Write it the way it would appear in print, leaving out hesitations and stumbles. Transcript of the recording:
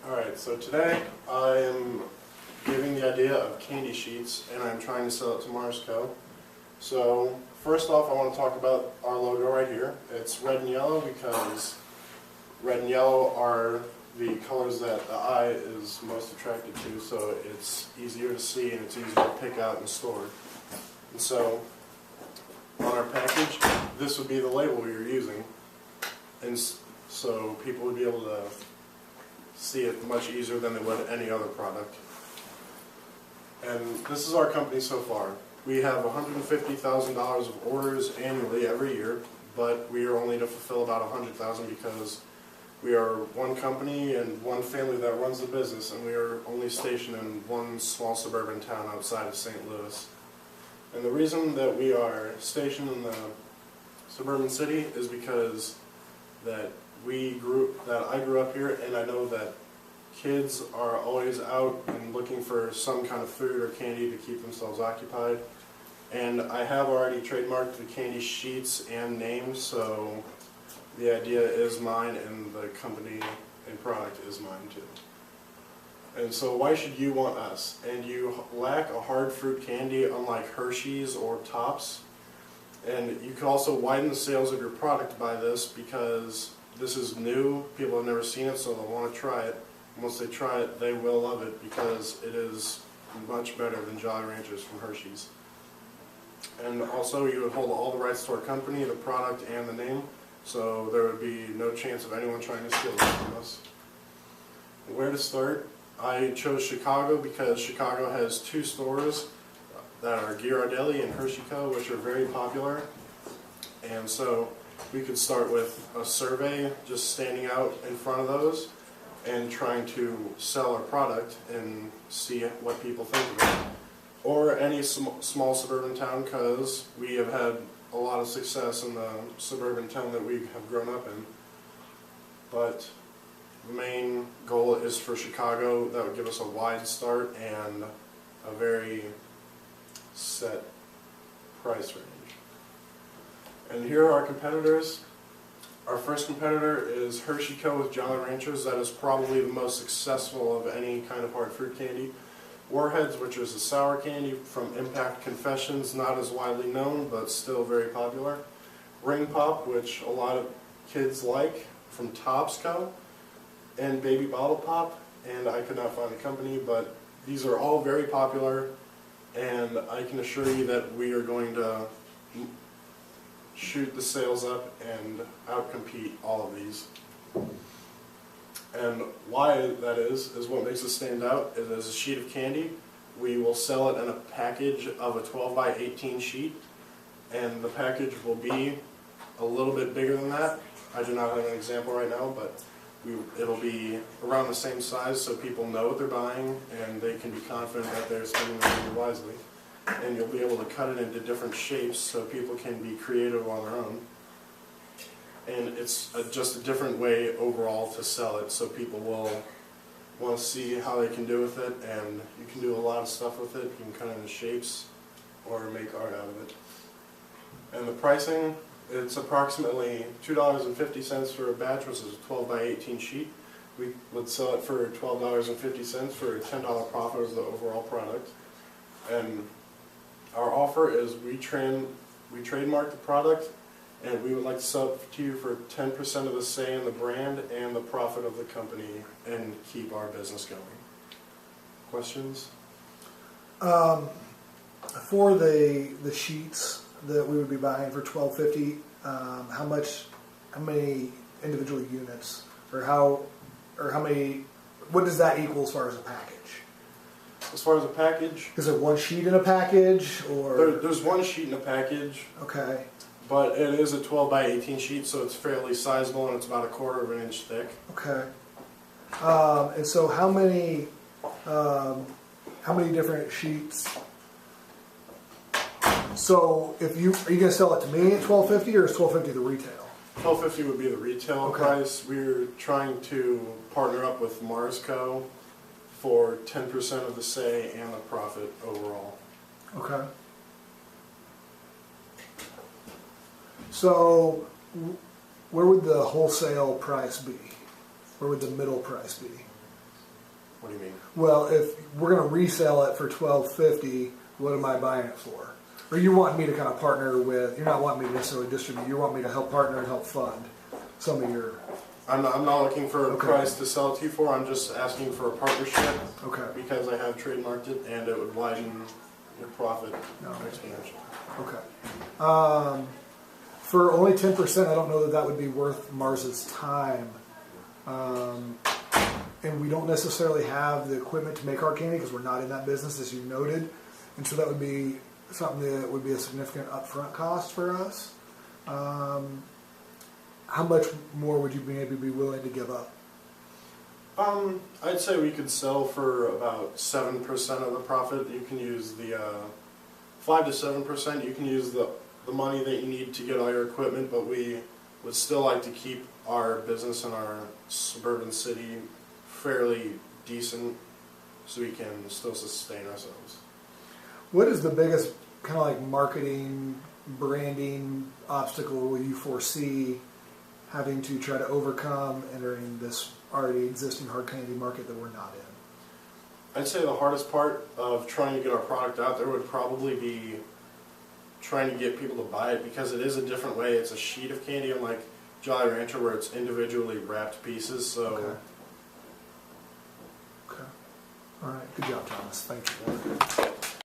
Alright, so today I am giving the idea of candy sheets and I'm trying to sell it to Mars Co. So first off I want to talk about our logo right here. It's red and yellow because red and yellow are the colors that the eye is most attracted to, so it's easier to see and it's easier to pick out and store. And so on our package, this would be the label you're using, and so people would be able to see it much easier than they would any other product. And this is our company so far. We have $150,000 of orders annually every year, but we are only to fulfill about 100,000 because we are one company and one family that runs the business, and we are only stationed in one small suburban town outside of St. Louis. And the reason that we are stationed in the suburban city is because that I grew up here, and I know that kids are always out and looking for some kind of food or candy to keep themselves occupied. And I have already trademarked the candy sheets and names, so the idea is mine and the company and product is mine too. And so why should you want us? And you lack a hard fruit candy unlike Hershey's or Tops. And you can also widen the sales of your product by this because this is new, people have never seen it, so they'll want to try it. And once they try it, they will love it because it is much better than Jolly Ranchers from Hershey's. And also you would hold all the rights to our company, the product, and the name, so there would be no chance of anyone trying to steal it from us. Where to start? I chose Chicago because Chicago has two stores that are Ghirardelli and Hershey Co., which are very popular. And so we could start with a survey, just standing out in front of those and trying to sell our product and see what people think of it. Or any small suburban town, because we have had a lot of success in the suburban town that we have grown up in. But the main goal is for Chicago. That would give us a wide start and a very set price range. And here are our competitors. Our first competitor is Hershey Co. with Jolly Ranchers. That is probably the most successful of any kind of hard fruit candy. Warheads, which is a sour candy from Impact Confessions, not as widely known, but still very popular. Ring Pop, which a lot of kids like, from Tops Co. And Baby Bottle Pop, and I could not find a company, but these are all very popular, and I can assure you that we are going to shoot the sales up and outcompete all of these. And why that is what makes us stand out. It is a sheet of candy. We will sell it in a package of a 12 by 18 sheet, and the package will be a little bit bigger than that. I do not have an example right now, but it'll be around the same size so people know what they're buying and they can be confident that they're spending their money wisely. And you'll be able to cut it into different shapes so people can be creative on their own. And it's just a different way overall to sell it, so people will want to see how they can do with it, and you can do a lot of stuff with it. You can cut it into shapes or make art out of it. And the pricing, it's approximately $2.50 for a batch, which is a 12 by 18 sheet. We would sell it for $12.50 for a $10 profit as the overall product. And our offer is we trademark the product, and we would like to sell it to you for 10% of the say in the brand and the profit of the company and keep our business going. Questions? For the sheets that we would be buying for $12.50, how many individual units, or how many, what does that equal as far as a package? As far as a package, is it one sheet in a package, or there's one sheet in a package. Okay. But it is a 12 by 18 sheet, so it's fairly sizable, and it's about 1/4 of an inch thick. Okay. And so how many different sheets? So are you going to sell it to me at $12.50, or is $12.50 the retail? $12.50 would be the retail price. We're trying to partner up with Mars Co. for 10% of the say and the profit overall. Okay. So where would the wholesale price be? Where would the middle price be? What do you mean? Well, if we're going to resell it for $12.50, what am I buying it for? Or you want me to kind of partner with? You're not wanting me to necessarily distribute. You want me to help partner and help fund some of your. I'm not looking for a Okay. price to sell it to you for. I'm just asking for a partnership Okay. because I have trademarked it and it would widen your profit No. exponentially. Okay. For only 10%, I don't know that would be worth Mars's time. And we don't necessarily have the equipment to make our candy because we're not in that business, as you noted. And so that would be something that would be a significant upfront cost for us. How much more would you maybe be willing to give up? I'd say we could sell for about 7% of the profit. You can use the 5 to 7%. You can use the money that you need to get all your equipment, but we would still like to keep our business in our suburban city fairly decent so we can still sustain ourselves. What is the biggest kind of like marketing, branding obstacle you foresee having to try to overcome entering this already existing hard candy market that we're not in? I'd say the hardest part of trying to get our product out there would probably be trying to get people to buy it because it is a different way. It's a sheet of candy unlike Jolly Rancher where it's individually wrapped pieces. So. Okay. Okay. All right. Good job, Thomas. Thank you.